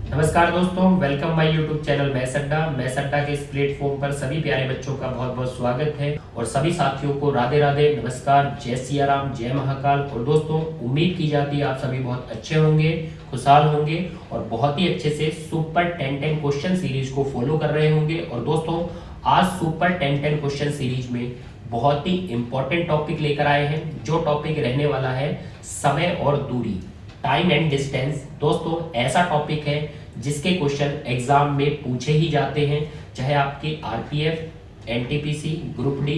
नमस्कार दोस्तों, welcome my YouTube channel maths अड्डा के इस प्लेटफॉर्म पर सभी प्यारे बच्चों का बहुत बहुत स्वागत है और सभी साथियों को राधे राधे, नमस्कार, जय सिया राम, जय महाकाल। और दोस्तों, उम्मीद की जाती है आप सभी बहुत अच्छे होंगे, खुशहाल होंगे और बहुत ही अच्छे से सुपर 10 क्वेश्चन सीरीज को फॉलो कर रहे होंगे। और दोस्तों, आज सुपर 10 क्वेश्चन सीरीज में बहुत ही इंपॉर्टेंट टॉपिक लेकर आए हैं, जो टॉपिक रहने वाला है समय और दूरी, टाइम एंड डिस्टेंस। दोस्तों, ऐसा टॉपिक है जिसके क्वेश्चन एग्जाम में पूछे ही जाते हैं, चाहे आपके RPF, NTPC, group D,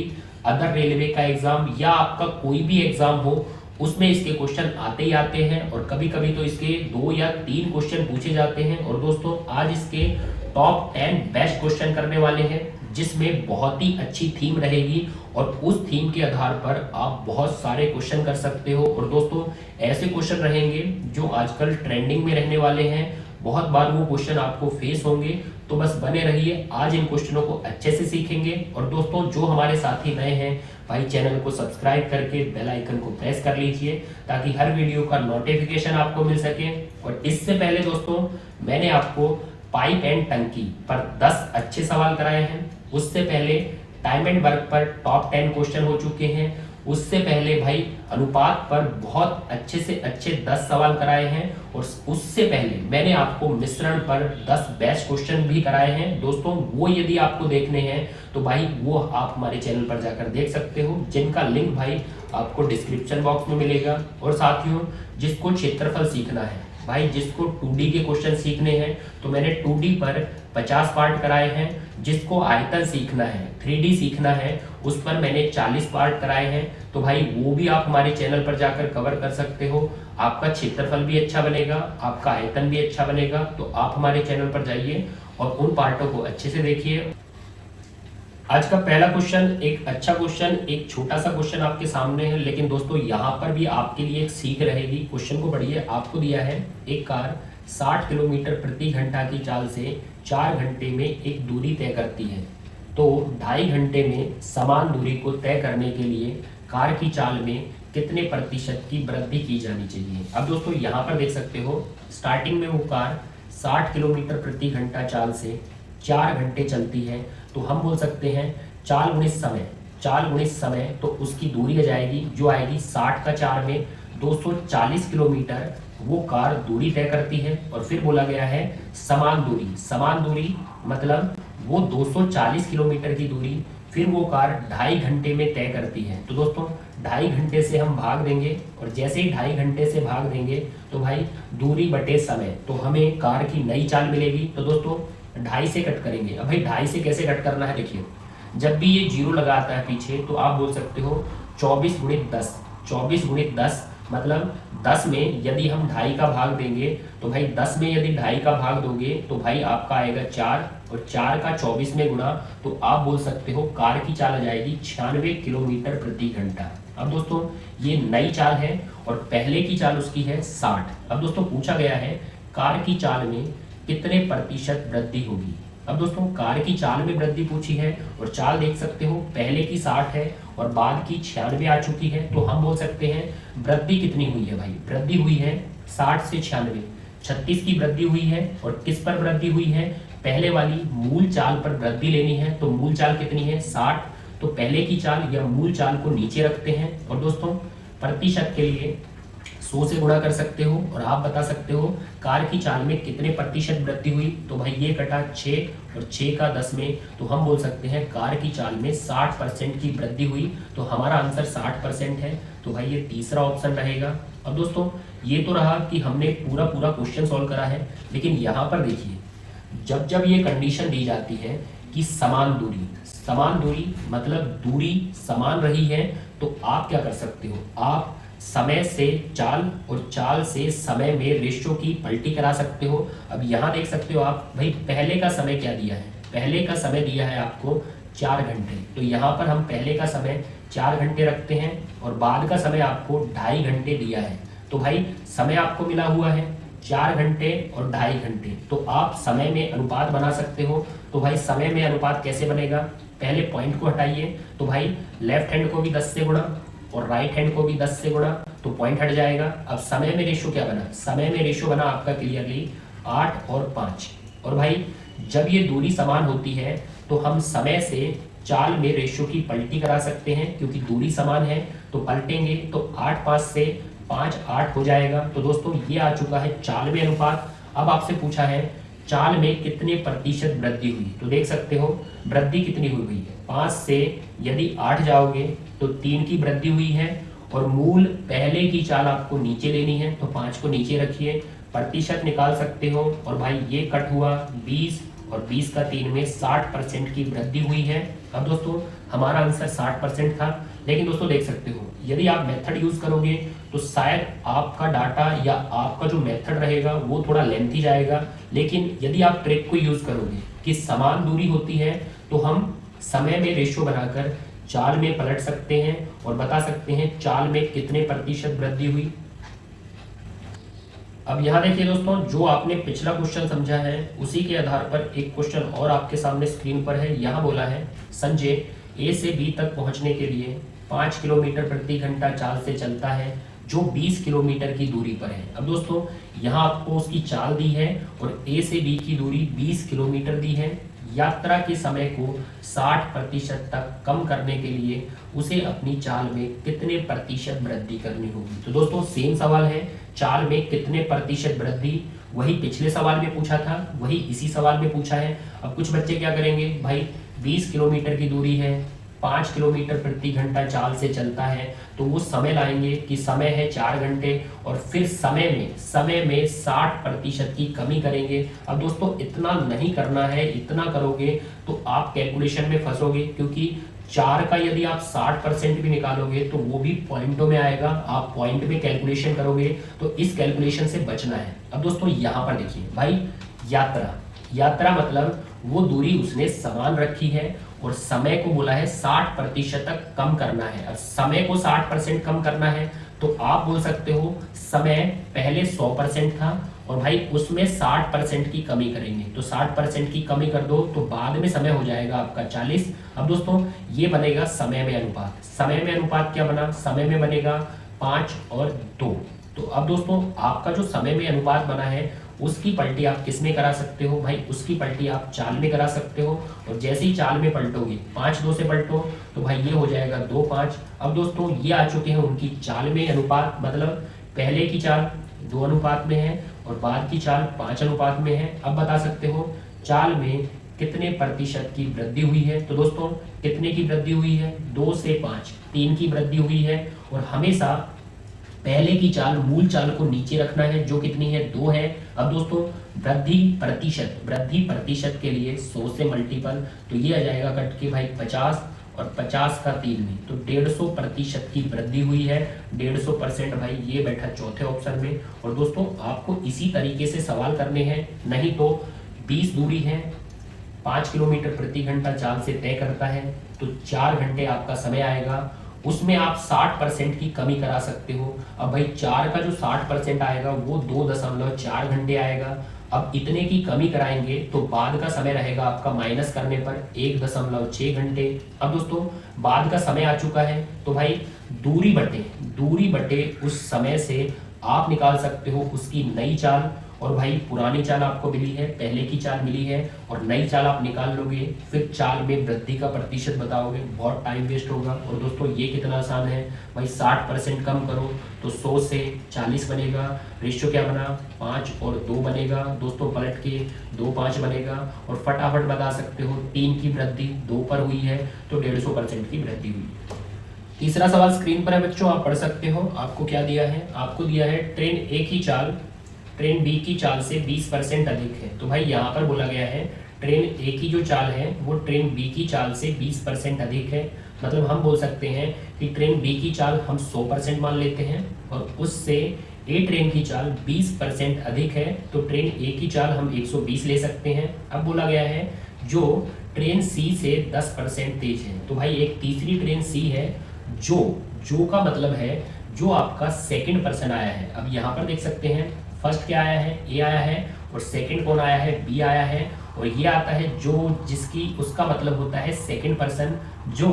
other railway का एग्जाम या आपका कोई भी एग्जाम हो, उसमें इसके क्वेश्चन आते ही आते हैं और कभी कभी तो इसके 2 या 3 क्वेश्चन पूछे जाते हैं। और दोस्तों, आज इसके टॉप 10 बेस्ट क्वेश्चन करने वाले हैं, जिसमें बहुत ही अच्छी थीम रहेगी और उस थीम के आधार पर आप बहुत सारे क्वेश्चन कर सकते हो। और दोस्तों, ऐसे क्वेश्चन रहेंगे जो आजकल ट्रेंडिंग में रहने वाले हैं, बहुत बार वो क्वेश्चन आपको फेस होंगे, तो बस बने रहिए, आज इन क्वेश्चनों को अच्छे से सीखेंगे। और दोस्तों, जो हमारे साथी नए हैं भाई, चैनल को सब्सक्राइब करके बेल आइकन को प्रेस कर लीजिए ताकि हर वीडियो का नोटिफिकेशन आपको मिल सके। और इससे पहले दोस्तों, मैंने आपको पाइप एंड टंकी पर 10 अच्छे सवाल कराए हैं, उससे पहले टाइम एंड वर्क पर टॉप 10 क्वेश्चन हो चुके हैं, उससे पहले भाई अनुपात पर बहुत अच्छे से अच्छे 10 सवाल कराए हैं और उससे पहले मैंने आपको मिश्रण पर 10 बेस्ट क्वेश्चन भी कराए हैं। दोस्तों, वो यदि आपको देखने हैं तो भाई वो आप हमारे चैनल पर जाकर देख सकते हो, जिनका लिंक भाई आपको डिस्क्रिप्शन बॉक्स में मिलेगा। और साथियों, जिसको क्षेत्रफल सीखना है भाई, जिसको 2D के क्वेश्चन सीखने हैं, तो मैंने 2D पर 50 पार्ट कराए हैं। जिसको आयतन सीखना है, 3D सीखना है, उस पर मैंने 40 पार्ट कराए हैं। तो भाई वो भी आप हमारे चैनल पर जाकर कवर कर सकते हो। आपका क्षेत्रफल भी अच्छा बनेगा, आपका आयतन भी अच्छा बनेगा। तो आप हमारे चैनल पर जाइए और उन पार्टों को अच्छे से देखिए। आज का पहला क्वेश्चन एक अच्छा क्वेश्चन, एक छोटा सा क्वेश्चन आपके सामने है, लेकिन दोस्तों यहाँ पर भी आपके लिए एक सीख रहेगी। क्वेश्चन को पढ़िए। आपको दिया है एक कार 60 किलोमीटर प्रति घंटा की चाल से 4 घंटे में एक दूरी तय करती है, तो 2.5 घंटे में समान दूरी को तय करने के लिए कार की चाल में कितने प्रतिशत की वृद्धि की जानी चाहिए। अब दोस्तों, यहाँ पर देख सकते हो, स्टार्टिंग में वो कार 60 किलोमीटर प्रति घंटा चाल से 4 घंटे चलती है, तो हम बोल सकते हैं चाल गुणित समय, तो उसकी दूरी आ जाएगी, जो आएगी 60 का 4 में 240 किलोमीटर वो कार दूरी तय करती है। और फिर बोला गया है समान दूरी मतलब वो 240 किलोमीटर की दूरी फिर वो कार 2.5 घंटे में तय करती है। तो दोस्तों, 2.5 घंटे से हम भाग देंगे और जैसे ही 2.5 घंटे से भाग देंगे तो भाई दूरी बटे समय, तो हमें कार की नई चाल मिलेगी। तो दोस्तों, 2.5 से कट करेंगे। अब भाई 2.5 से कैसे कट करना है, देखिए, जब भी ये जीरो लगाता है पीछे, तो आप बोल सकते हो 24 गुणित 10। 24 गुणित 10 मतलब 10 में यदि हम 2.5 का भाग देंगे, तो भाई 10 में यदि 2.5 का भाग दोगे तो भाई आपका आएगा 4, और 4 का 24 में गुणा, तो आप बोल सकते हो कार की चाल आ जाएगी 96 किलोमीटर प्रति घंटा। अब दोस्तों, ये नई चाल है और पहले की चाल उसकी है 60। अब दोस्तों, पूछा गया है कार की चाल में कितने प्रतिशत वृद्धि होगी। अब दोस्तों, कार की चाल में वृद्धि पूछी है और चाल देख सकते हो, पहले की 60 है और बाद की 96 आ चुकी है, तो हम बोल सकते हैं वृद्धि कितनी हुई है भाई। वृद्धि हुई है 60 से 96, 36 की वृद्धि हुई है। और किस पर वृद्धि हुई है, पहले वाली मूल चाल पर वृद्धि लेनी है। तो मूल चाल कितनी है, 60, तो पहले की चाल या मूल चाल को नीचे रखते हैं और दोस्तों प्रतिशत के लिए 100 से गुणा कर सकते हो और आप बता सकते हो कार की चाल में कितने प्रतिशत वृद्धि हुई। तो भाई ये कटा 6 और 6 का 10 में, तो हम बोल सकते हैं कार की चाल में 60% की वृद्धि हुई। तो हमारा आंसर 60% है, तो भाई ये तीसरा ऑप्शन रहेगा। अब दोस्तों, ये तो रहा कि हमने पूरा क्वेश्चन सॉल्व करा है, लेकिन यहाँ पर देखिए, जब ये कंडीशन दी जाती है कि समान दूरी मतलब दूरी समान रही है, तो आप क्या कर सकते हो, आप समय से चाल और चाल से समय में रेशो की पलटी करा सकते हो। अब यहाँ देख सकते हो आप, भाई पहले का समय क्या दिया है, पहले का समय दिया है आपको 4 घंटे, तो यहाँ पर हम पहले का समय 4 घंटे रखते हैं और बाद का समय आपको 2.5 घंटे दिया है। तो भाई समय आपको मिला हुआ है 4 घंटे और 2.5 घंटे, तो आप समय में अनुपात बना सकते हो। तो भाई समय में अनुपात कैसे बनेगा, पहले पॉइंट को हटाइए, तो भाई लेफ्ट हैंड को भी 10 से गुणा और राइट हैंड को भी 10 से गुणा, तो पॉइंट हट जाएगा। अब समय में रेशो क्या बना, समय में रेशो बना आपका क्लियरली 8 और 5। और भाई जब ये दूरी समान होती है तो हम समय से चाल में रेशियो की पलटी करा सकते हैं, क्योंकि दूरी समान है तो पलटेंगे तो 8 5 से 5 8 हो जाएगा। तो दोस्तों ये आ चुका है चाल में अनुपात। अब आपसे पूछा है चाल में कितने प्रतिशत वृद्धि हुई, तो देख सकते हो वृद्धि कितनी हुई है। 5 से यदि 8 जाओगे तो 3 की वृद्धि हुई है, और मूल पहले की चाल आपको नीचे लेनी है तो 5 को नीचे रखिए, प्रतिशत निकाल सकते हो। और भाई ये कट हुआ 20, और 20 का 3 में 60% की वृद्धि हुई है। अब दोस्तों हमारा आंसर 60% था, लेकिन दोस्तों देख सकते हो यदि आप मेथड यूज करोगे तो शायद आपका डाटा या आपका जो मेथड रहेगा वो थोड़ा लेंथी जाएगा। लेकिन यदि आप ट्रिक को यूज करोगे कि समान दूरी होती है तो हम समय में रेशियो बनाकर चाल में पलट सकते हैं और बता सकते हैं चाल में कितने प्रतिशत वृद्धि हुई। अब यहाँ देखिए दोस्तों, जो आपने पिछला क्वेश्चन समझा है उसी के आधार पर एक क्वेश्चन और आपके सामने स्क्रीन पर है। यहाँ बोला है संजय ए से बी तक पहुँचने के लिए 5 किलोमीटर प्रति घंटा चाल से चलता है, जो 20 किलोमीटर की दूरी पर है। अब दोस्तों यहाँ आपको उसकी चाल दी है और ए से बी की दूरी 20 किलोमीटर दी है। यात्रा के समय को 60% तक कम करने के लिए उसे अपनी चाल में कितने प्रतिशत वृद्धि करनी होगी। तो दोस्तों सेम सवाल है, चाल में कितने प्रतिशत वृद्धि, वही पिछले सवाल में पूछा था वही इसी सवाल में पूछा है। अब कुछ बच्चे क्या करेंगे, भाई 20 किलोमीटर की दूरी है, 5 किलोमीटर प्रति घंटा चाल से चलता है, तो वो समय लाएंगे कि समय है 4 घंटे, और फिर समय में 60% की कमी करेंगे। अब दोस्तों इतना नहीं करना है, इतना करोगे तो आप कैलकुलेशन में फंसोगे, क्योंकि 4 का यदि आप 60% भी निकालोगे तो वो भी पॉइंटों में आएगा, आप पॉइंट में कैलकुलेशन करोगे, तो इस कैलकुलेशन से बचना है। अब दोस्तों यहाँ पर देखिए भाई, यात्रा मतलब वो दूरी उसने समान रखी है और समय को बोला है 60% तक कम करना है। अब समय को 60% कम करना है तो आप बोल सकते हो समय पहले 100% था और भाई उसमें 60% की कमी करेंगे, तो 60% की कमी कर दो तो बाद में समय हो जाएगा आपका 40। अब दोस्तों ये बनेगा समय में अनुपात। समय में अनुपात क्या बना, समय में बनेगा 5 और 2। तो अब दोस्तों आपका जो समय में अनुपात बना है उसकी पलटी आप किस में करा सकते हो, भाई उसकी पलटी आप चाल में करा सकते हो। और जैसे ही चाल में पलटोगे 5 2 से पलटो तो भाई ये हो जाएगा 2 5। अब दोस्तों ये आ चुके हैं उनकी चाल में अनुपात, मतलब पहले की चाल 2 अनुपात में है और बाद की चाल 5 अनुपात में है। अब बता सकते हो चाल में कितने प्रतिशत की वृद्धि हुई है। तो दोस्तों कितने की वृद्धि हुई है, 2 से 5, 3 की वृद्धि हुई है। और हमेशा पहले की चाल मूल चाल को नीचे रखना है, जो कितनी है 2 है। अब दोस्तों वृद्धि प्रतिशत के लिए 100 से मल्टीपल, तो ये आ जाएगा कट के भाई 50 और 50 का 3 में, तो 150% की वृद्धि हुई है। 150% भाई ये बैठा चौथे ऑप्शन में। और दोस्तों आपको इसी तरीके से सवाल करने हैं, नहीं तो 20 दूरी है 5 किलोमीटर प्रति घंटा चाल से तय करता है, तो 4 घंटे आपका समय आएगा, उसमें आप 60% की कमी करा सकते हो। अब भाई 4 का जो 60% आएगा वो 2.4 घंटे आएगा। अब इतने की कमी कराएंगे तो बाद का समय रहेगा आपका माइनस करने पर 1.6 घंटे। अब दोस्तों बाद का समय आ चुका है, तो भाई दूरी बटे उस समय से आप निकाल सकते हो उसकी नई चाल। और भाई पुरानी चाल आपको मिली है, पहले की चाल मिली है, और नई चाल आप निकाल लोगे, फिर चाल में वृद्धि का प्रतिशत बताओगे, बहुत टाइम वेस्ट होगा। और दोस्तों ये कितना आसान है भाई, 60% कम करो तो 100 से 40 बनेगा। रेशियो क्या बना, 5 और 2 बनेगा। दोस्तों पलट के 2 5 बनेगा, और फटाफट बता सकते हो 3 की वृद्धि 2 पर हुई है तो 150% की वृद्धि हुई। तीसरा सवाल स्क्रीन पर है बच्चों, आप पढ़ सकते हो। आपको क्या दिया है, आपको दिया है ट्रेन ए की चाल ट्रेन बी की चाल से 20% अधिक है। तो भाई यहाँ पर बोला गया है ट्रेन ए की जो चाल है वो ट्रेन बी की चाल से 20% अधिक है। मतलब हम बोल सकते हैं कि ट्रेन बी की चाल हम 100% मान लेते हैं और उससे ए ट्रेन की चाल 20% अधिक है, तो ट्रेन ए की चाल हम 120 ले सकते हैं। अब बोला गया है जो ट्रेन सी से 10% तेज है, तो भाई एक तीसरी ट्रेन सी है जो का मतलब है जो आपका सेकंड पर्सन आया है। अब यहाँ पर देख सकते हैं फर्स्ट क्या आया है, ए आया है, और सेकंड कौन आया है, बी आया है, और ये आता है जिसकी उसका मतलब होता है सेकंड पर्सन, जो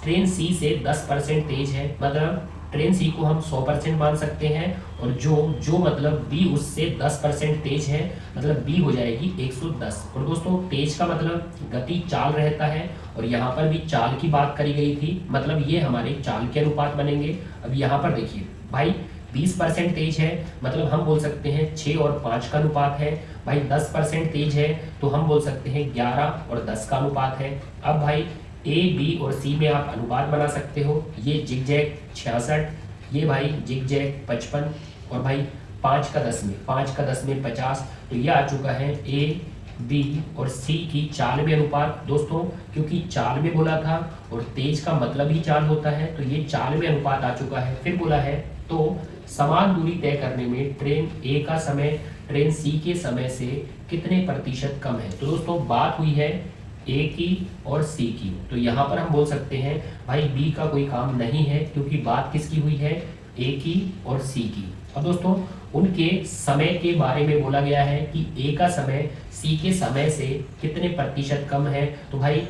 ट्रेन सी से 10% तेज है। मतलब ट्रेन सी को हम 100% मान सकते हैं, और जो जो मतलब बी उससे 10% तेज है, मतलब बी हो जाएगी 110। और दोस्तों तेज का मतलब गति चाल रहता है, और यहाँ पर भी चाल की बात करी गई थी, मतलब ये हमारे चाल के अनुपात बनेंगे। अब यहाँ पर देखिए भाई 20% तेज है, मतलब हम बोल सकते हैं 6 और 5 का अनुपात है। भाई 10% तेज है तो हम बोल सकते हैं 11 और 10 का अनुपात है। अब भाई ए बी और सी में आप अनुपात बना सकते हो, ये जिग जैग 66, ये भाई जिग जैग 55, और भाई 5 का 10 में 50। तो ये आ चुका है ए बी और सी की चाल में अनुपात। दोस्तों क्योंकि चाल में बोला था और तेज का मतलब ही चाल होता है, तो ये चाल में अनुपात आ चुका है। फिर बोला है तो समान दूरी तय करने में ट्रेन ए का समय ट्रेन सी के समय से कितने प्रतिशत कम है। तो दोस्तों बात हुई है ए की और सी की, तो यहाँ पर हम बोल सकते हैं भाई बी का कोई काम नहीं है, क्योंकि बात किसकी हुई है, ए की और सी की। अब दोस्तों उनके समय के बारे में बोला गया है कि ए का समय सी के समय से कितने प्रतिशत कम है। तो भाई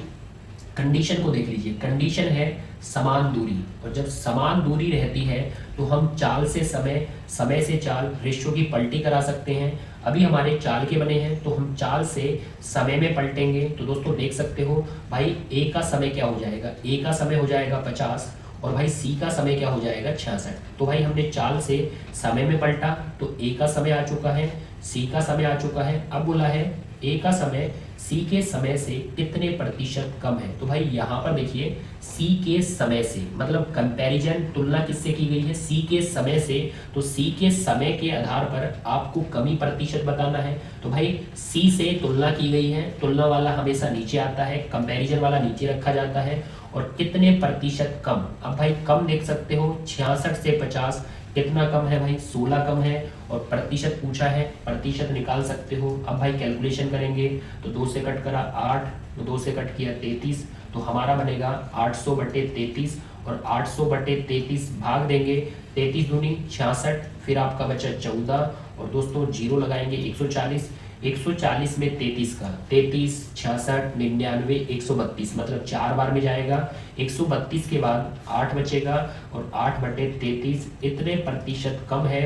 कंडीशन को देख लीजिए, कंडीशन है समान दूरी, और जब समान दूरी रहती है तो हम चाल से समय, समय से चाल रेशियो की पलटी करा सकते हैं। अभी हमारे चाल के बने हैं तो हम चाल से समय में पलटेंगे। तो दोस्तों देख सकते हो भाई ए का समय क्या हो जाएगा, ए का समय हो जाएगा 50, और भाई सी का समय क्या हो जाएगा 66। तो भाई हमने चाल से समय में पलटा तो ए का समय आ चुका है, सी का समय आ चुका है। अब बोला है ए का समय सी के समय से कितने प्रतिशत कम है। तो भाई यहाँ पर देखिए सी के समय से, मतलब कंपैरिजन, तुलना किससे की गई है, सी के समय से। तो सी के समय के आधार पर आपको कमी प्रतिशत बताना है। तो भाई सी से तुलना की गई है, तुलना वाला हमेशा नीचे आता है, कंपैरिजन वाला नीचे रखा जाता है। और कितने प्रतिशत कम, अब भाई कम देख सकते हो 66 से 50 कितना कम है भाई, 16 कम है। और प्रतिशत पूछा है, प्रतिशत निकाल सकते हो। अब भाई कैलकुलेशन करेंगे तो 2 से कट करा 8, तो 2 से कट किया 33, तो हमारा बनेगा 800/33, और 800/33 भाग देंगे 33 दूनी 66, फिर आपका बचा 14, और दोस्तों जीरो लगाएंगे 140, 140 में 33 का 33, 66, 99, 132, मतलब 4 बार में जाएगा। 132 के बाद 8 बचेगा, और 8/33 इतने प्रतिशत कम है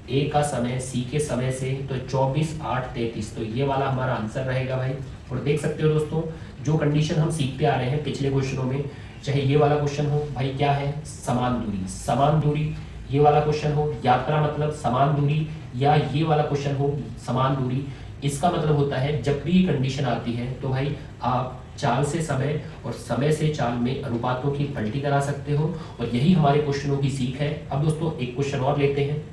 ए का समय सी के समय से। तो 24, 8, 33, तो ये वाला हमारा आंसर रहेगा भाई। और देख सकते हो दोस्तों जो कंडीशन हम सीखते आ रहे हैं पिछले क्वेश्चनों में, चाहे ये वाला क्वेश्चन हो भाई क्या है, समान दूरी, समान दूरी, ये वाला क्वेश्चन हो यात्रा मतलब समान दूरी, या ये वाला क्वेश्चन हो समान दूरी, इसका मतलब होता है जब भी ये कंडीशन आती है तो भाई आप चाल से समय और समय से चाल में अनुपातों की पलटी करा सकते हो, और यही हमारे क्वेश्चनों की सीख है। अब दोस्तों एक क्वेश्चन और लेते हैं।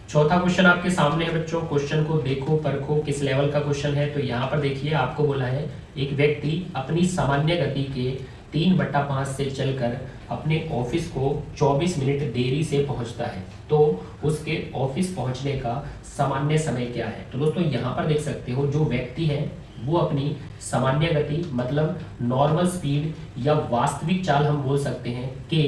चौथा क्वेश्चन आपके सामने है बच्चों, क्वेश्चन को देखो परखो किस लेवल का क्वेश्चन है। तो यहाँ पर देखिए आपको बोला है एक व्यक्ति अपनी सामान्य गति के 3/5 से चलकर अपने ऑफिस को 24 मिनट देरी से पहुंचता है, तो उसके ऑफिस पहुंचने का सामान्य समय क्या है। तो दोस्तों यहाँ पर देख सकते हो जो व्यक्ति है वो अपनी सामान्य गति मतलब नॉर्मल स्पीड या वास्तविक चाल हम बोल सकते हैं कि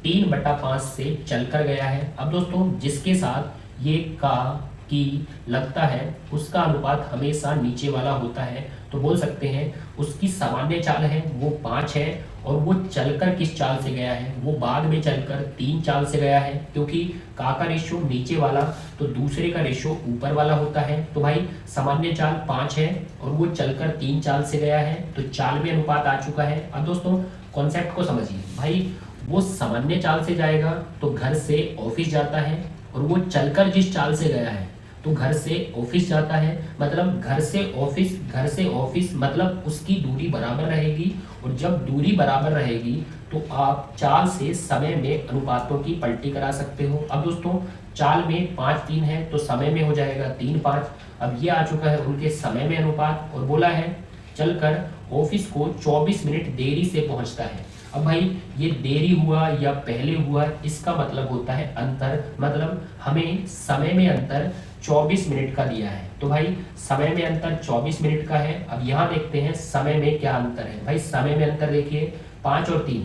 3/5 से चलकर गया है। अब दोस्तों जिसके साथ ये का की लगता है उसका अनुपात हमेशा नीचे वाला होता है, तो बोल सकते हैं उसकी सामान्य चाल है वो 5 है, और वो चलकर किस चाल से गया है, वो बाद में चलकर 3 चाल से गया है, क्योंकि का रेशियो नीचे वाला तो दूसरे का रेशियो ऊपर वाला होता है। तो भाई सामान्य चाल 5 है और वो चलकर 3 चाल से गया है, तो चाल में अनुपात आ चुका है। अब दोस्तों कॉन्सेप्ट को समझिए भाई, वो सामान्य चाल से जाएगा तो घर से ऑफिस जाता है, और वो चलकर जिस चाल से गया है तो घर से ऑफिस जाता है, मतलब घर से ऑफिस मतलब उसकी दूरी बराबर रहेगी, और जब दूरी बराबर रहेगी तो आप चाल से समय में अनुपातों की पलटी करा सकते हो। अब दोस्तों चाल में 5, 3 है तो समय में हो जाएगा 3, 5। अब ये आ चुका है उनके समय में अनुपात, और बोला है चलकर ऑफिस को 24 मिनट देरी से पहुंचता है। अब भाई ये देरी हुआ या पहले हुआ इसका मतलब होता है अंतर, मतलब हमें समय में अंतर 24 मिनट का दिया है, तो भाई समय में अंतर 24 मिनट का है। अब यहाँ देखते हैं समय में क्या अंतर है। भाई समय में अंतर देखिए 5 और 3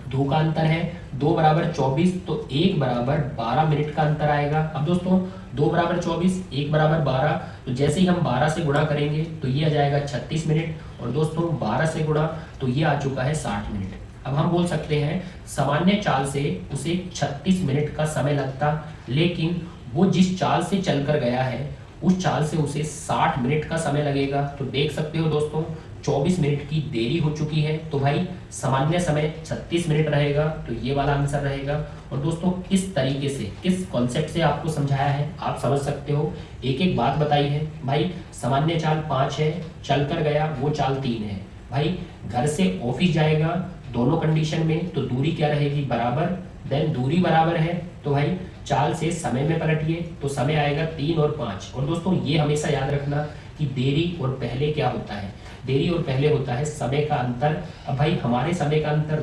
2 का अंतर है, 2 = 24, तो 1 = 12 मिनट का अंतर आएगा। अब दोस्तों 2 = 24, 1 = 12, तो जैसे ही हम 12 से गुणा करेंगे तो ये आ जाएगा 36 मिनट, और दोस्तों 12 से गुणा तो ये आ चुका है 60 मिनट। अब हम बोल सकते हैं सामान्य चाल से उसे 36 मिनट का समय लगता, लेकिन वो जिस चाल से चलकर गया है उस चाल से उसे 60 मिनट का समय लगेगा। तो देख सकते हो दोस्तों 24 मिनट की देरी हो चुकी है, तो भाई सामान्य समय 36 मिनट रहेगा, तो ये वाला आंसर रहेगा। और दोस्तों किस तरीके से, किस कॉन्सेप्ट से आपको समझाया है आप समझ सकते हो। एक एक बात बताई है भाई, सामान्य चाल 5 है, चल कर गया वो चाल 3 है। भाई घर से ऑफिस जाएगा, दोनों कंडीशन में तो दूरी क्या रहेगी, बराबर। देन दूरी बराबर है तो भाई चाल से समय में पलटिए तो समय आएगा 3 और 5। और दोस्तों ये हमेशा याद रखना कि देरी और पहले क्या होता है, देरी और पहले होता है समय का अंतर। अब भाई हमारे समय का अंतर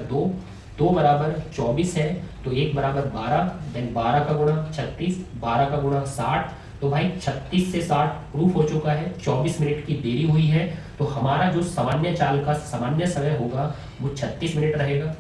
2 बराबर 24 है, तो 1 बराबर 12, देन 12 का गुणा 36, 12 का गुणा 60। तो भाई 36 से 60 प्रूफ हो चुका है, 24 मिनट की देरी हुई है, तो हमारा जो सामान्य चाल का सामान्य समय होगा वो 36 मिनट रहेगा।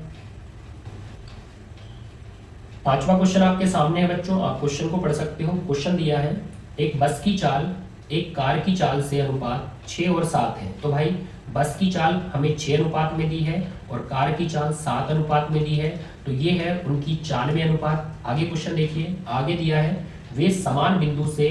पांचवा क्वेश्चन आपके सामने है बच्चों, आप क्वेश्चन को पढ़ सकते हो। क्वेश्चन दिया है एक बस की चाल एक कार की चाल से अनुपात 6 और 7 है। तो भाई बस की चाल हमें 6 अनुपात में दी है और कार की चाल 7 अनुपात में दी है, तो ये है उनकी चाल में अनुपात। आगे क्वेश्चन देखिए, आगे दिया है वे समान बिंदु से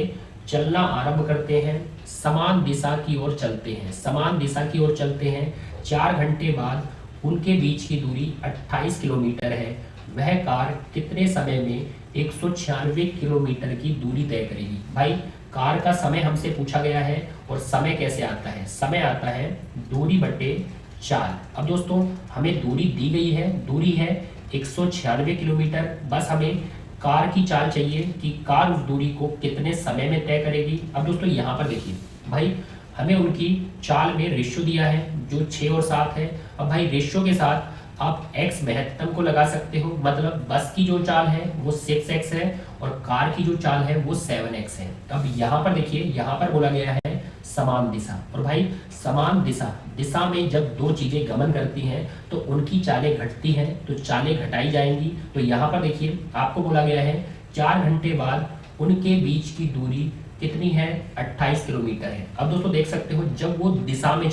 चलना आरंभ करते हैं, समान दिशा की ओर चलते हैं, समान दिशा की ओर चलते हैं। 4 घंटे बाद उनके बीच की दूरी 28 किलोमीटर है। वह कार कितने समय में 196 किलोमीटर की दूरी तय करेगी। भाई कार का समय हमसे पूछा गया है और समय कैसे आता है, समय आता है दूरी बटे चाल। अब दोस्तों हमें दूरी दी गई है, दूरी है 196 किलोमीटर, बस हमें कार की चाल चाहिए कि कार उस दूरी को कितने समय में तय करेगी। अब दोस्तों यहाँ पर देखिए भाई हमें उनकी चाल में रेशियो दिया है जो 6 और 7 है। अब भाई रेशियो के साथ आप x महत्तम को लगा सकते हो, मतलब बस की जो चाल है वो 6x है और कार की जो चाल है वो 7x है। अब यहाँ पर देखिए, यहाँ पर बोला गया है समान दिशा, और भाई समान दिशा में जब दो चीजें गमन करती हैं तो उनकी चालें घटती हैं, तो चालें घटाई जाएंगी। तो यहाँ पर देखिए आपको बोला गया है 4 घंटे बाद उनके बीच की दूरी कितनी है, 28 किलोमीटर है। अब दोस्तों देख सकते हो जब वो दिशा में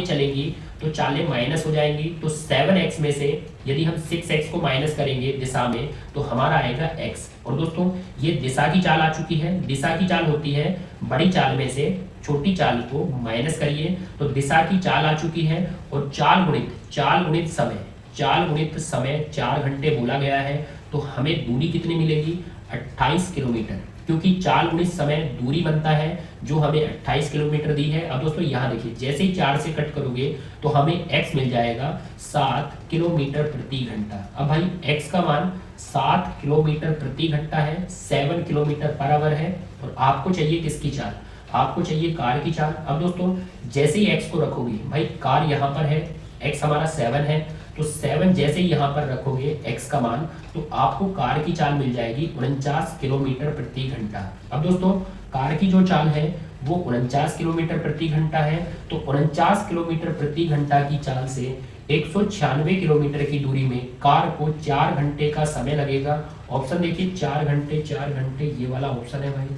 चलेंगी तो चालें माइनस हो जाएंगी, तो 7x में से यदि हम 6x को माइनस करेंगे दिशा में तो हमारा आएगा x। और दोस्तों ये दिशा की चाल आ चुकी है, दिशा की चाल होती है बड़ी चाल में से छोटी चाल को माइनस करिए, तो दिशा की चाल आ चुकी है। और चाल गुणित समय 4 घंटे बोला गया है, तो हमें दूरी कितनी मिलेगी, 28 किलोमीटर, क्योंकि चाल गुणित समय दूरी बनता है जो हमें 28 किलोमीटर दी है। अब दोस्तों यहाँ देखिए जैसे ही 4 से कट करोगे तो हमें x मिल जाएगा 7 किलोमीटर प्रति घंटा। अब भाई x का मान 7 किलोमीटर प्रति घंटा है, 7 किलोमीटर पर आवर है, और आपको चाहिए किसकी चाल, आपको चाहिए कार की चाल। अब दोस्तों जैसे ही x को रखोगे, भाई कार यहाँ पर है, x हमारा 7 है, तो 7 जैसे ही यहाँ पर रखोगे x का मान, तो आपको कार की चाल मिल जाएगी 49 किलोमीटर प्रति घंटा। अब दोस्तों कार की जो चाल है वो 49 किलोमीटर प्रति घंटा है, तो 49 किलोमीटर प्रति घंटा की चाल से 196 किलोमीटर की दूरी में कार को 4 घंटे का समय लगेगा। ऑप्शन देखिए 4 घंटे, ये वाला ऑप्शन है भाई।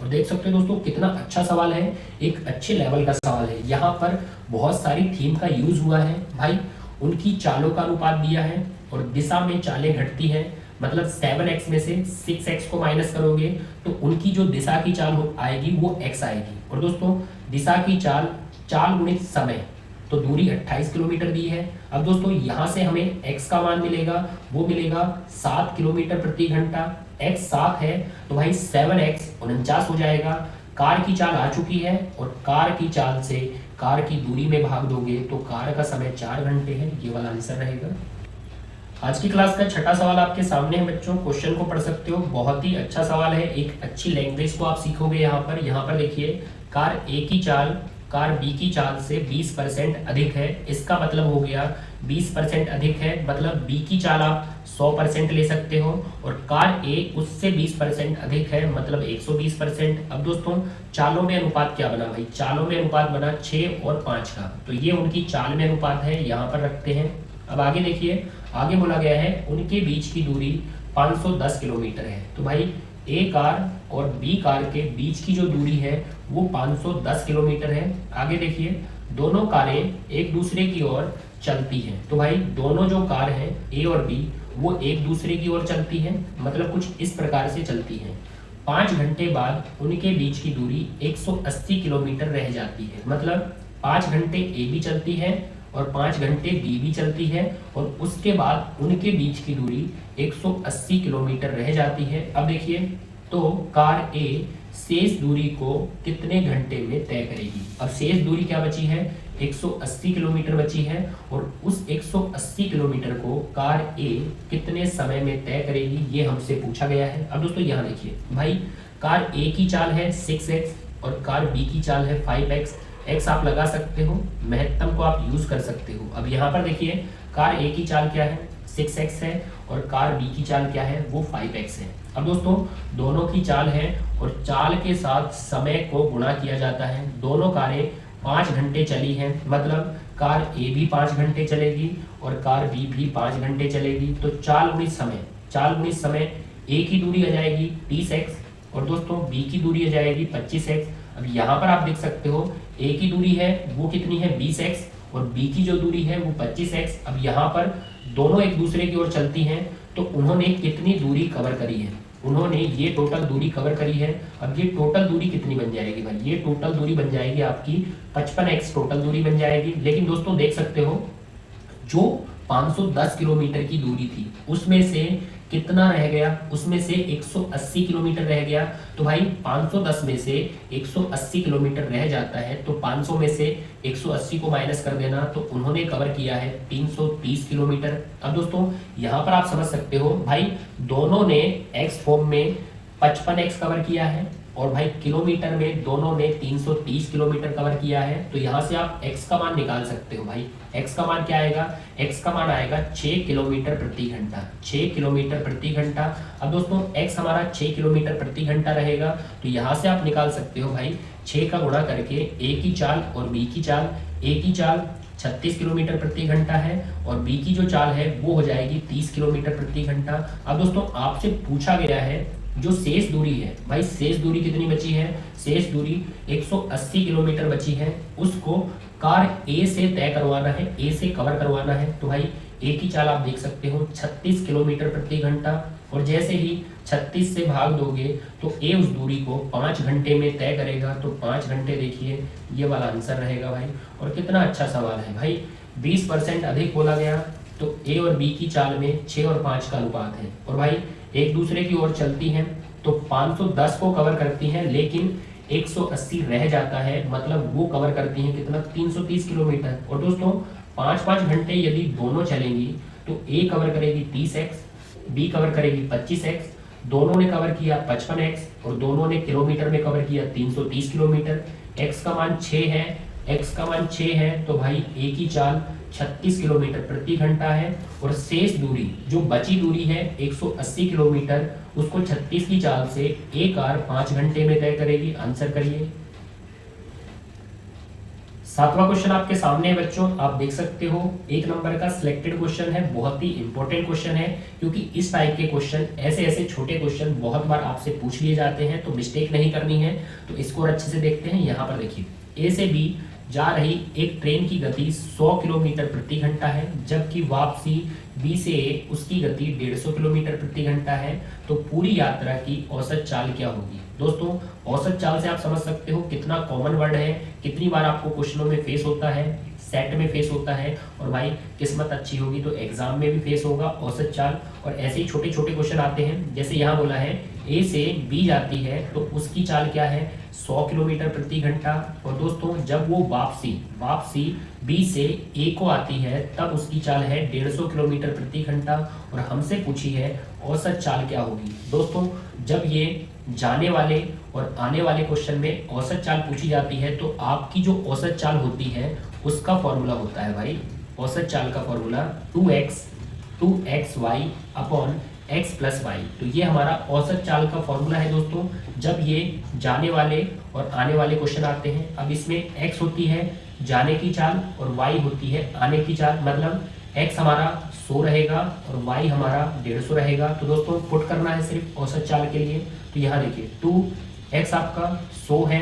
और देख सकते हो दोस्तों कितना अच्छा सवाल है, एक अच्छे लेवल का सवाल है। यहाँ पर बहुत सारी थीम का यूज हुआ है भाई, उनकी चालों का अनुपात दिया है और दिशा में चालें घटती हैं, मतलब 7x में से 6x को माइनस करोगे तो उनकी जो दिशा की चाल आएगी वो x आएगी। और दोस्तों दिशा की चाल गुणित समय, तो दूरी 28 किलोमीटर दी है। अब दोस्तों यहाँ से हमें x का मान मिलेगा, वो मिलेगा 7 किलोमीटर प्रति घंटा, x 7 है तो भाई 7x 49 हो जाएगा। कार की चाल आ चुकी है और कार की चाल से कार की दूरी में भाग दोगे तो कार का समय 4 घंटे है, ये वाला आंसर रहेगा। आज की क्लास का छठा सवाल आपके सामने है बच्चों, क्वेश्चन को पढ़ सकते हो, बहुत ही अच्छा सवाल है, एक अच्छी लैंग्वेज को आप सीखोगे। यहाँ पर देखिए कार ए की चाल कार बी की चाल से 20% अधिक है, इसका मतलब हो गया 20% अधिक है, मतलब बी की चाल आप 100% ले सकते हो, और कार ए उससे 20% अधिक है, मतलब 120%। अब दोस्तों चालों में अनुपात क्या बना भाई, चालों में अनुपात बना 6 और 5 का, तो ये उनकी चाल में अनुपात है, यहाँ पर रखते हैं। अब आगे देखिए, आगे बोला गया है उनके बीच की दूरी 510 किलोमीटर है, तो भाई ए कार और बी कार के बीच की जो दूरी है वो 510 किलोमीटर है। आगे देखिए दोनों कारें एक दूसरे की ओर चलती हैं। तो भाई दोनों जो कार हैं ए और बी वो एक दूसरे की ओर चलती हैं, मतलब कुछ इस प्रकार से चलती हैं। 5 घंटे बाद उनके बीच की दूरी 180 किलोमीटर रह जाती है। मतलब 5 घंटे ए भी चलती है और 5 घंटे बी भी चलती है और उसके बाद उनके बीच की दूरी 180 किलोमीटर रह जाती है। अब देखिए, तो कार ए शेष दूरी को कितने घंटे में तय करेगी। अब शेष दूरी क्या बची है, 180 किलोमीटर बची है और उस 180 किलोमीटर को कार ए कितने समय में तय करेगी, ये हमसे पूछा गया है। अब दोस्तों यहाँ देखिए भाई, कार ए की चाल है 6x और कार बी की चाल है 5x। x आप लगा सकते हो, महत्तम को आप यूज कर सकते हो। अब यहाँ पर देखिए, कार ए की चाल क्या है, 6x है और कार बी की चाल क्या है, वो 5x है। अब दोस्तों दोनों की चाल है और चाल के साथ समय को गुणा किया जाता है। दोनों कारें 5 घंटे चली हैं, मतलब कार ए भी 5 घंटे चलेगी और कार बी भी 5 घंटे चलेगी। तो चाल गुणित समय, ए की दूरी आ जाएगी 30x और दोस्तों बी की दूरी आ जाएगी 25x। अब यहाँ पर आप देख सकते हो, ए की दूरी है वो कितनी है 20x और बी की जो दूरी है वो 25x। अब यहाँ पर दोनों एक दूसरे की ओर चलती हैं, तो उन्होंने कितनी दूरी कवर करी है, उन्होंने ये टोटल दूरी कवर करी है। अब ये टोटल दूरी कितनी बन जाएगी भाई, ये टोटल दूरी बन जाएगी आपकी 55x टोटल दूरी बन जाएगी। लेकिन दोस्तों देख सकते हो, जो 510 किलोमीटर की दूरी थी उसमें से कितना रह गया, उसमें से 180 किलोमीटर रह गया। तो भाई 510 में से 180 किलोमीटर रह जाता है, तो 500 में से 180 को माइनस कर देना, तो उन्होंने कवर किया है 330 किलोमीटर। अब दोस्तों यहाँ पर आप समझ सकते हो भाई, दोनों ने एक्स फॉर्म में 55x कवर किया है और भाई किलोमीटर में दोनों ने 330 किलोमीटर कवर किया है। तो यहाँ से आप x का मान निकाल सकते हो भाई। x का मान क्या आएगा, x का मान आएगा 6 किलोमीटर प्रति घंटा, 6 किलोमीटर प्रति घंटा। अब दोस्तों x हमारा 6 किलोमीटर प्रति घंटा रहेगा, तो यहाँ से आप निकाल सकते हो भाई 6 का गुणा करके a की चाल और b की चाल। a की चाल 36 किलोमीटर प्रति घंटा है और बी की जो चाल है वो हो जाएगी 30 किलोमीटर प्रति घंटा। अब दोस्तों आपसे पूछा गया है जो शेष दूरी है भाई, शेष दूरी कितनी बची है, शेष दूरी 180 किलोमीटर बची है, उसको कार ए से तय करवाना है, ए से कवर करवाना है। तो भाई ए की चाल आप देख सकते हो 36 किलोमीटर प्रति घंटा और जैसे ही 36 से भाग दोगे तो ए उस दूरी को 5 घंटे में तय करेगा। तो 5 घंटे देखिए ये वाला आंसर रहेगा भाई। और कितना अच्छा सवाल है भाई, 20% अधिक बोला गया। तो ए और बी की चाल में 6 और 5 का अनुपात है और भाई एक दूसरे की ओर चलती हैं, तो 510 को कवर करती हैं लेकिन 180 रह जाता है, मतलब वो कवर करती हैं कितना, 330 किलोमीटर। और दोस्तों 5-5 घंटे यदि दोनों चलेंगी तो ए कवर करेगी 30x, बी कवर करेगी 25x, दोनों ने कवर किया 55x और दोनों ने किलोमीटर में कवर किया 330 किलोमीटर। x का मान 6 है, x का मान 6 है, तो भाई ए की चाल 36 किलोमीटर प्रति घंटा है और शेष दूरी जो बची दूरी है 180 किलोमीटर, उसको 36 की चाल से ए कार 5 घंटे में तय करेगी। आंसर करिए। 7वां क्वेश्चन आपके सामने है बच्चों, आप देख सकते हो 1 नंबर का सिलेक्टेड क्वेश्चन है, बहुत ही इंपॉर्टेंट क्वेश्चन है क्योंकि इस टाइप के क्वेश्चन, ऐसे छोटे क्वेश्चन बहुत बार आपसे पूछ लिए जाते हैं, तो मिस्टेक नहीं करनी है। तो इसको अच्छे से देखते हैं। यहाँ पर देखिए, ए से बी जा रही एक ट्रेन की गति 100 किलोमीटर प्रति घंटा है, जबकि वापसी बी से ए उसकी गति 150 किलोमीटर प्रति घंटा है। तो पूरी यात्रा की औसत चाल क्या होगी। दोस्तों औसत चाल से आप समझ सकते हो कितना कॉमन वर्ड है, कितनी बार आपको क्वेश्चनों में फेस होता है, सेट में फेस होता है और भाई किस्मत अच्छी होगी तो एग्जाम में भी फेस होगा औसत चाल। और ऐसे ही छोटे छोटे क्वेश्चन आते हैं, जैसे यहाँ बोला है ए से बी जाती है तो उसकी चाल क्या है, 100 किलोमीटर प्रति घंटा। और दोस्तों जब वो वापसी बी से ए को आती है तब उसकी चाल है 150 किलोमीटर प्रति घंटा और हमसे पूछी है औसत चाल क्या होगी। दोस्तों जब ये जाने वाले और आने वाले क्वेश्चन में औसत चाल पूछी जाती है तो आपकी जो औसत चाल होती है उसका फॉर्मूला होता है भाई, औसत चाल का formula 2xy upon x plus y. तो ये हमारा औसत चाल का फॉर्मूला है दोस्तों, जब ये जाने वाले और आने वाले क्वेश्चन आते हैं। अब इसमें x होती है जाने की चाल और y होती है आने की चाल, मतलब x हमारा 100 रहेगा और y हमारा 150 रहेगा। तो दोस्तों पुट करना है सिर्फ औसत चाल के लिए। तो यहाँ देखिए 2x आपका 100 है,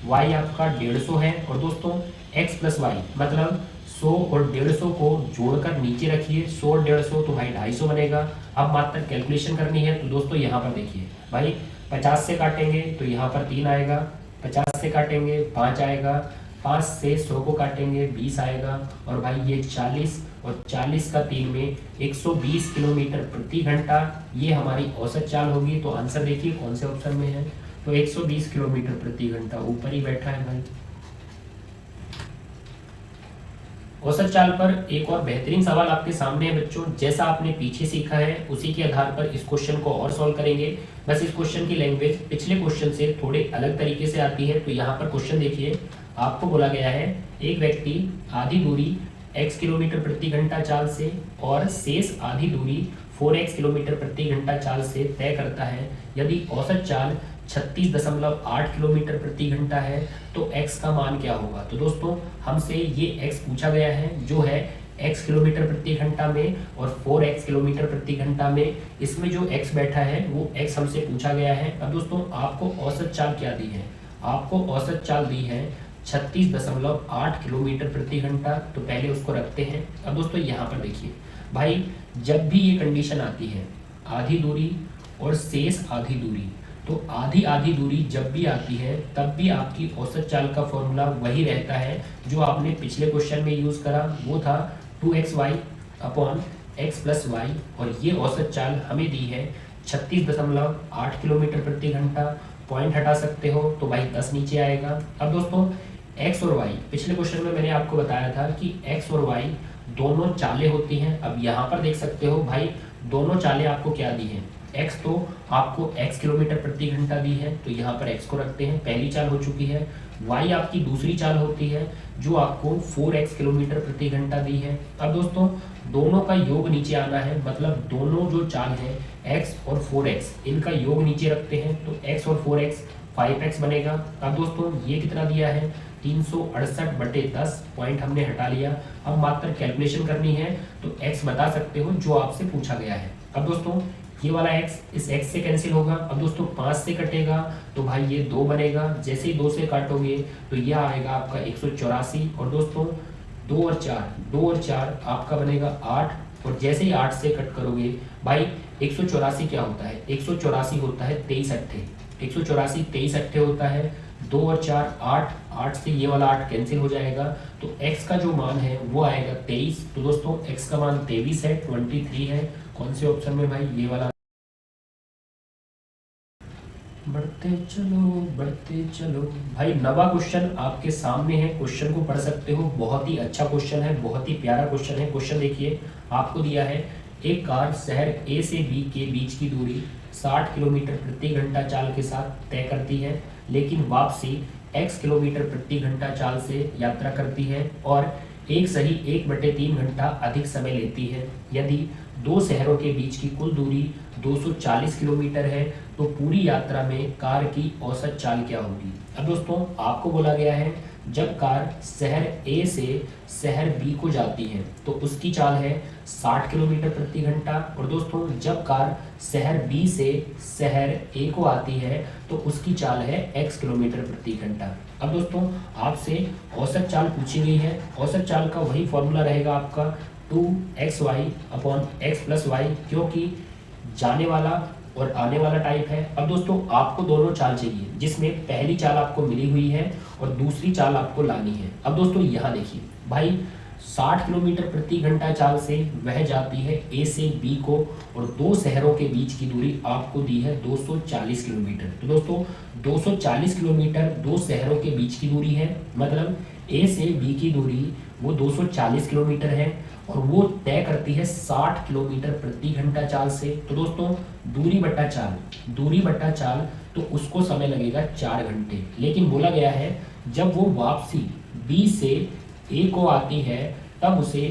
y आपका 150 है और दोस्तों x प्लस वाई मतलब 100 और 150 को जोड़कर नीचे रखिए, 100 और 150 तो भाई 250 बनेगा। अब मात्र कैलकुलेशन करनी है तो दोस्तों यहाँ पर देखिए भाई 50 से काटेंगे तो यहाँ पर 3 आएगा, 50 से काटेंगे 5 आएगा, 5 से 100 को काटेंगे 20 आएगा और भाई ये 40 और 40 का 3 में 120 किलोमीटर प्रति घंटा ये हमारी औसत चाल होगी। तो आंसर देखिए कौन से ऑप्शन में है, तो 120 किलोमीटर प्रति घंटा ऊपर ही बैठा है भाई। औसत चाल पर एक और बेहतरीन सवाल आपके सामने है बच्चों, जैसा आपने पीछे सीखा है उसी के आधार पर इस क्वेश्चन को और सॉल्व करेंगे। बस इस क्वेश्चन की लैंग्वेज पिछले क्वेश्चन से थोड़े अलग तरीके से आती है। तो यहाँ पर क्वेश्चन देखिए, आपको बोला गया है एक व्यक्ति आधी दूरी x किलोमीटर प्रति घंटा चाल से और शेष आधी दूरी 4x किलोमीटर प्रति घंटा चाल से तय करता है। यदि औसत चाल 36.8 किलोमीटर प्रति घंटा है तो x का मान क्या होगा। तो दोस्तों हमसे ये x पूछा गया है जो है x किलोमीटर प्रति घंटा में और 4x किलोमीटर प्रति घंटा में। इसमें जो x बैठा है वो x हमसे पूछा गया है। अब दोस्तों आपको औसत चाल क्या दी है, आपको औसत चाल दी है 36.8 किलोमीटर प्रति घंटा। तो पहले उसको रखते हैं। अब दोस्तों यहाँ पर देखिए भाई, जब भी ये कंडीशन आती है आधी दूरी और शेष आधी दूरी, तो आधी आधी दूरी जब भी आती है तब भी आपकी औसत चाल का फॉर्मूला वही रहता है जो आपने पिछले क्वेश्चन में यूज़ करा, वो था 2xy upon x plus Y. और ये औसत चाल हमें दी है 36.8 किलोमीटर प्रति घंटा। पॉइंट हटा सकते हो तो भाई 10 नीचे आएगा। अब दोस्तों x और y, पिछले क्वेश्चन में मैंने आपको बताया था कि x और y दोनों चालें होती हैं। अब यहाँ पर देख सकते हो भाई दोनों चालें आपको क्या दी हैं, x तो आपको x किलोमीटर प्रति घंटा दी है तो यहाँ पर x को रखते हैं, पहली चाल हो चुकी है। y आपकी दूसरी चाल होती है जो आपको 4x किलोमीटर प्रति घंटा दी है। अब दोस्तों दोनों का योग नीचे आना है, मतलब दोनों जो चाल है x और 4x इनका योग नीचे रखते हैं तो x और 4x 5x बनेगा। अब दोस्तों ये कितना दिया है 368/10, पॉइंट हमने हटा लिया। अब मात्र कैलकुलेशन करनी है तो x बता सकते हो जो आपसे पूछा गया है। अब दोस्तों ये वाला x इस x से कैंसिल होगा। अब दोस्तों 5 से कटेगा तो भाई ये 2 बनेगा, जैसे ही 2 से काटोगे तो यह आएगा आपका 184। और दोस्तों 2 और 4 आपका बनेगा 8। और जैसे ही 8 से कट करोगे भाई 184 क्या होता है, 184 होता है 23 अट्ठे, 184 23 अट्ठे होता है। 2 और 4 8, 8 से ये वाला 8 कैंसिल हो जाएगा तो x का जो मान है वो आएगा 23। तो दोस्तों x का मान 23 है, 23 है। कौन से ऑप्शन में भाई, ये वाला। बढ़ते चलो भाई, नवा क्वेश्चन आपके सामने है, क्वेश्चन को पढ़ सकते हो। बहुत ही अच्छा क्वेश्चन है, बहुत ही प्यारा क्वेश्चन है। क्वेश्चन देखिए, आपको दिया है एक कार शहर A से B के बीच की दूरी 60 किलोमीटर प्रति घंटा चाल के साथ तय करती है, लेकिन वापसी x किलोमीटर प्रति घंटा चाल से यात्रा करती है और एक सही 1/3 घंटा अधिक समय लेती है। यदि दो शहरों के बीच की कुल दूरी 240 किलोमीटर है तो पूरी यात्रा में कार की औसत चाल क्या होगी। अब दोस्तों आपको बोला गया है जब कार शहर A से शहर B को जाती है तो उसकी चाल है 60 किलोमीटर प्रति घंटा। और दोस्तों जब कार शहर B से शहर A को आती है तो उसकी चाल है x किलोमीटर प्रति घंटा। अब दोस्तों आपसे औसत चाल पूछी गई है, औसत चाल का वही फॉर्मूला रहेगा आपका 2xy upon x plus Y, क्योंकि जाने वाला और आने वाला टाइप है। अब दोस्तों आपको दोनों चाल चाहिए, जिसमें पहली चाल आपको मिली हुई है और दूसरी चाल आपको लानी है। अब दोस्तों यहाँ देखिए भाई 60 किलोमीटर प्रति घंटा चाल से वह जाती है A से B को और दो शहरों के बीच की दूरी आपको दी है 240 किलोमीटर। तो दोस्तों 240 किलोमीटर दो शहरों के बीच की दूरी है, मतलब A से B की दूरी वो 240 किलोमीटर है और वो तय करती है 60 किलोमीटर प्रति घंटा चाल से। तो दोस्तों दूरी बट्टा चाल तो उसको समय लगेगा 4 घंटे, लेकिन बोला गया है जब वो वापसी B से A को आती है तब उसे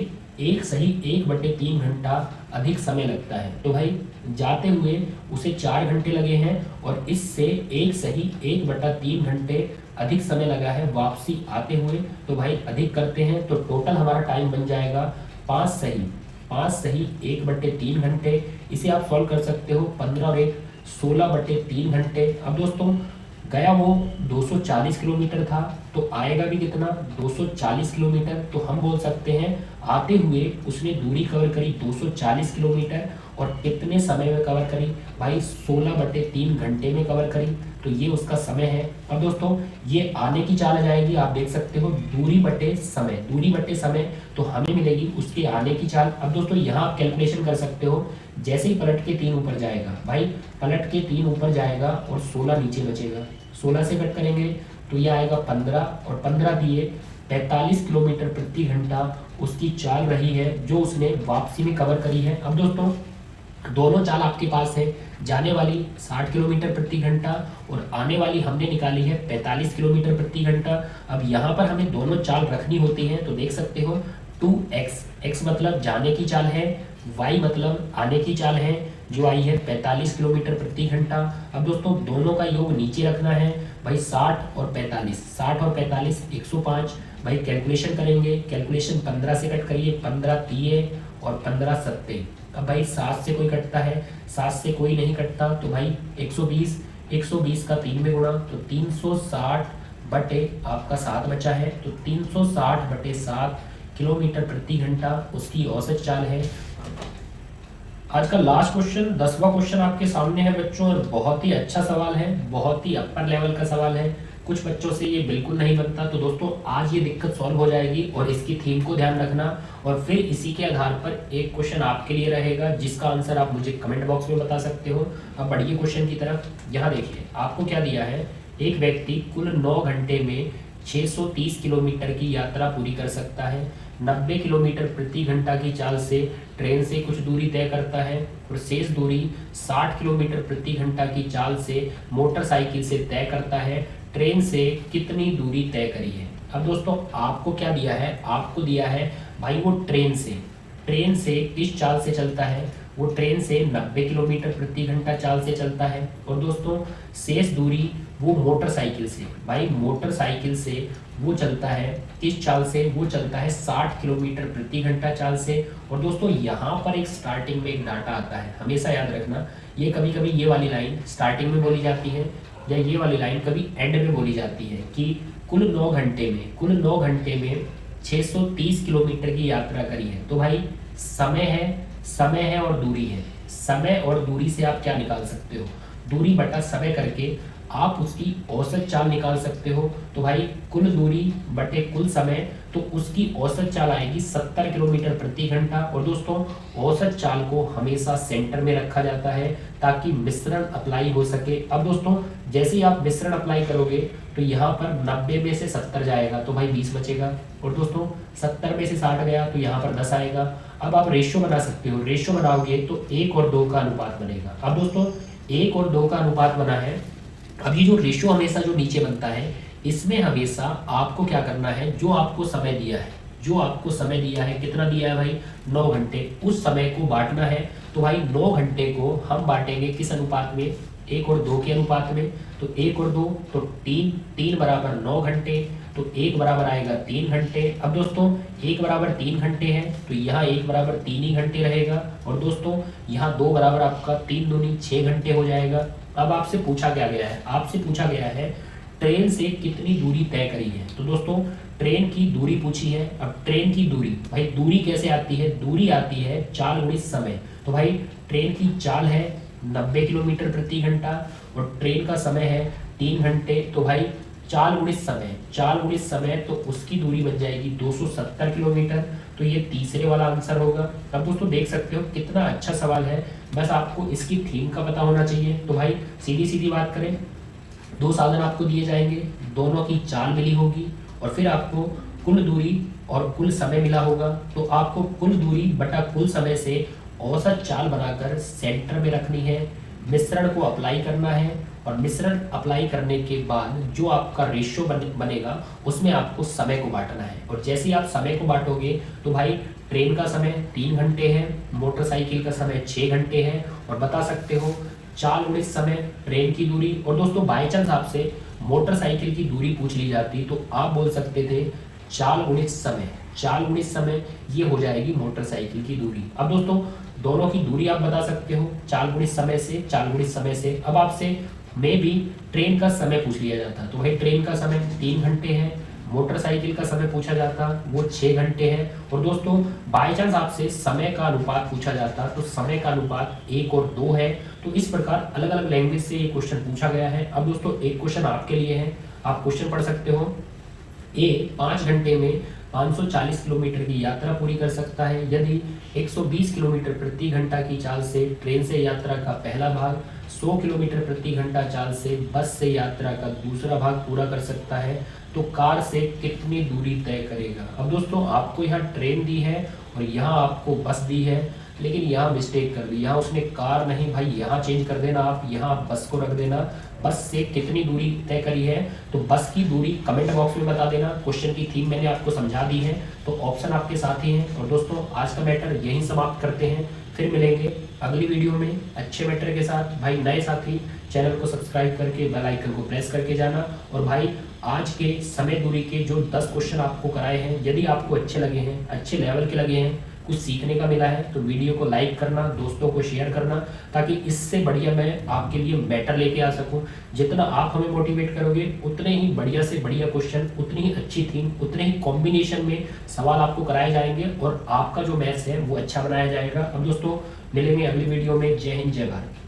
एक सही 1/3 घंटा अधिक समय लगता है। तो भाई जाते हुए उसे 4 घंटे लगे हैं और इससे एक सही 1/3 घंटे अधिक समय लगा है वापसी आते हुए। तो भाई अधिक करते हैं तो टोटल हमारा टाइम बन जाएगा 5 सही 1/3 घंटे। इसे आप सॉल्व कर सकते हो, 15 और 1 16/3 घंटे। अब दोस्तों गया वो 240 किलोमीटर था, तो आएगा भी कितना 240 किलोमीटर। तो हम बोल सकते हैं आते हुए उसने दूरी कवर करी 240 किलोमीटर, और कितने समय में कवर करी भाई 16/3 घंटे में कवर करी। तो ये उसका समय है। अब दोस्तों ये आने की चाल आ जाएगी, आप देख सकते हो दूरी बटे समय, दूरी बटे समय, तो हमें मिलेगी उसके आने की चाल। अब दोस्तों यहाँ आप कैलकुलेशन कर सकते हो, जैसे ही पलट के 3 ऊपर जाएगा भाई, पलट के 3 ऊपर जाएगा और 16 नीचे बचेगा, 16 से कट करेंगे तो ये आएगा 15, और 15 दिए 45 किलोमीटर प्रति घंटा उसकी चाल रही है जो उसने वापसी में कवर करी है। अब दोस्तों दोनों चाल आपके पास है, जाने वाली 60 किलोमीटर प्रति घंटा और आने वाली हमने निकाली है 45 किलोमीटर प्रति घंटा। अब यहाँ पर हमें दोनों चाल रखनी होती है, तो देख सकते हो 2x, x मतलब जाने की चाल है, y मतलब आने की चाल है, जो आई है 45 किलोमीटर प्रति घंटा। अब दोस्तों दोनों का योग नीचे रखना है भाई, 60 और 45, 60 और 45 105। भाई कैलकुलेशन करेंगे, कैलकुलेशन 15 से कट करिए, 15 तिये और 15 सत्ते। अब भाई 7 से कोई कटता है, 7 से कोई नहीं कटता, तो भाई 120, 120 का 3 में गुणा, तो 360 बटे आपका 7 बचा है, तो 360 बटे 7 किलोमीटर प्रति घंटा उसकी औसत चाल है। आज का लास्ट क्वेश्चन 10वां क्वेश्चन आपके सामने है बच्चों, और बहुत ही अच्छा सवाल है, बहुत ही अपर लेवल का सवाल है। कुछ बच्चों से ये बिल्कुल नहीं बनता, तो दोस्तों आज ये दिक्कत सॉल्व हो जाएगी, और इसकी थीम को ध्यान रखना, और फिर इसी के आधार पर एक क्वेश्चन आपके लिए रहेगा जिसका आंसर आप मुझे कमेंट बॉक्स में बता सकते हो। अब बढ़िए क्वेश्चन की तरफ। यहाँ देखिए आपको क्या दिया है, एक व्यक्ति कुल 9 घंटे में 630 किलोमीटर की यात्रा पूरी कर सकता है, 90 किलोमीटर प्रति घंटा की चाल से ट्रेन से कुछ दूरी तय करता है, और शेष दूरी 60 किलोमीटर प्रति घंटा की चाल से मोटरसाइकिल से तय करता है। ट्रेन से कितनी दूरी तय करी है। अब दोस्तों आपको क्या दिया है, आपको दिया है भाई वो ट्रेन से किस चाल से चलता है, वो ट्रेन से 90 किलोमीटर प्रति घंटा चाल से चलता है, और दोस्तों शेष दूरी वो मोटरसाइकिल से, भाई मोटरसाइकिल से वो चलता है किस चाल से, वो चलता है 60 किलोमीटर प्रति घंटा चाल से। और दोस्तों यहाँ पर एक स्टार्टिंग में एक डाटा आता है, हमेशा याद रखना, ये कभी कभी ये वाली लाइन स्टार्टिंग में बोली जाती है, या ये वाली लाइन कभी एंड में बोली जाती है कि कुल 9 घंटे में 630 किलोमीटर की यात्रा करी है। तो भाई समय है और दूरी है, समय और दूरी से आप क्या निकाल सकते हो, दूरी बटा समय करके आप उसकी औसत चाल निकाल सकते हो। तो भाई कुल दूरी बटे कुल समय, तो उसकी औसत चाल आएगी 70 किलोमीटर प्रति घंटा। और दोस्तों औसत चाल को हमेशा सेंटर में रखा जाता है ताकि मिश्रण अप्लाई हो सके। अब दोस्तों जैसे ही आप मिश्रण अप्लाई करोगे तो यहाँ पर 90 में से 70 जाएगा, तो भाई 20 बचेगा, और दोस्तों 70 में से 60 गया तो यहाँ पर 10 आएगा। अब आप रेशियो बना सकते हो, रेशियो बनाओगे तो 1 और 2 का अनुपात बनेगा। अब दोस्तों 1 और 2 का अनुपात बना है, अभी जो रेशियो हमेशा जो नीचे बनता है, इसमें हमेशा आपको क्या करना है, जो आपको समय दिया है, कितना दिया है भाई 9 घंटे, उस समय को बांटना है। तो भाई 9 घंटे को हम बांटेंगे किस अनुपात में, 1 और 2 के अनुपात में। तो 1 और 2 तो 3 बराबर 9 घंटे, तो 1 बराबर आएगा 3 घंटे। अब दोस्तों 1 बराबर 3 घंटे है, तो यहाँ 1 बराबर 3 ही घंटे रहेगा, और दोस्तों यहाँ 2 बराबर आपका 3 दूनी 6 घंटे हो जाएगा। अब आपसे पूछा क्या गया है, आपसे पूछा गया है ट्रेन से कितनी दूरी तय करी है। तो दोस्तों ट्रेन की दूरी पूछी है। अब ट्रेन की दूरी, भाई दूरी कैसे आती है, दूरी आती है चाल गुणित समय। तो भाई ट्रेन की चाल है 90 किलोमीटर प्रति घंटा और ट्रेन का समय है 3 घंटे, तो भाई चाल गुणित समय, तो उसकी दूरी बन जाएगी 270 किलोमीटर। तो ये तीसरे वाला आंसर होगा। अब दोस्तों देख सकते हो कितना अच्छा सवाल है, बस आपको इसकी थीम का पता होना चाहिए। तो भाई सीधी सीधी बात करें, 2 साधन आपको दिए जाएंगे, दोनों की चाल मिली होगी, और फिर आपको कुल दूरी और कुल समय मिला होगा। तो आपको कुल दूरी बटा कुल समय से औसत चाल बनाकर सेंटर में रखनी है, मिश्रण को अप्लाई करना है, और मिश्रण अप्लाई करने के बाद जो आपका रेशियो बनेगा उसमें आपको समय को बांटना है। और जैसे ही आप समय को बांटोगे तो भाई ट्रेन का समय 3 घंटे है, मोटरसाइकिल का समय 6 घंटे है, और बता सकते हो चाल गुणित समय, ट्रेन की दूरी। और दोस्तों बाई चांस आपसे मोटरसाइकिल की दूरी पूछ ली जाती तो आप बोल सकते थे चाल गुणित समय, ये हो जाएगी मोटरसाइकिल की दूरी। अब दोस्तों दोनों की दूरी आप बता सकते हो चाल गुणित समय से। अब आपसे में भी ट्रेन का समय पूछ लिया जाता। तो भाई ट्रेन का समय 3 घंटे है, मोटरसाइकिल का समय पूछा जाता वो 6 घंटे है। और दोस्तों बाय चांस आपसे समय का अनुपात पूछा जाता तो समय का अनुपात 1 और 2 है। तो इस प्रकार अलग अलग लैंग्वेज से ये क्वेश्चन पूछा गया है। अब दोस्तों एक क्वेश्चन आपके लिए है, आप क्वेश्चन पढ़ सकते हो। ए 5 घंटे में 540 किलोमीटर की यात्रा पूरी कर सकता है यदि 120 किलोमीटर प्रति घंटा की चाल से ट्रेन से यात्रा का पहला भाग, 100 किलोमीटर प्रति घंटा चाल से बस से यात्रा का दूसरा भाग पूरा कर सकता है तो कार से कितनी दूरी तय करेगा। अब दोस्तों आपको यहाँ ट्रेन दी है और यहाँ आपको बस दी है, लेकिन यहाँ मिस्टेक कर दी, यहाँ उसने कार नहीं भाई, यहाँ चेंज कर देना आप, यहाँ आप बस को रख देना। बस से कितनी दूरी तय करी है तो बस की दूरी कमेंट बॉक्स में बता देना। क्वेश्चन की थीम मैंने आपको समझा दी है तो ऑप्शन आपके साथ ही हैं। और दोस्तों आज का मैटर यहीं समाप्त करते हैं, फिर मिलेंगे अगली वीडियो में अच्छे मैटर के साथ। भाई नए साथी चैनल को सब्सक्राइब करके बेल आइकन को प्रेस करके जाना। और भाई आज के समय दूरी के जो 10 क्वेश्चन आपको कराए हैं, यदि आपको अच्छे लगे हैं, अच्छे लेवल के लगे हैं, कुछ सीखने का मिला है तो वीडियो को लाइक करना, दोस्तों को शेयर करना, ताकि इससे बढ़िया मैं आपके लिए मैटर लेके आ सकूं। जितना आप हमें मोटिवेट करोगे उतने ही बढ़िया से बढ़िया क्वेश्चन, उतनी ही अच्छी थीम, उतने ही कॉम्बिनेशन में सवाल आपको कराए जाएंगे और आपका जो मैथ्स है वो अच्छा बनाया जाएगा। अब दोस्तों मिलेंगे अगली वीडियो में। जय हिंद, जय भारत।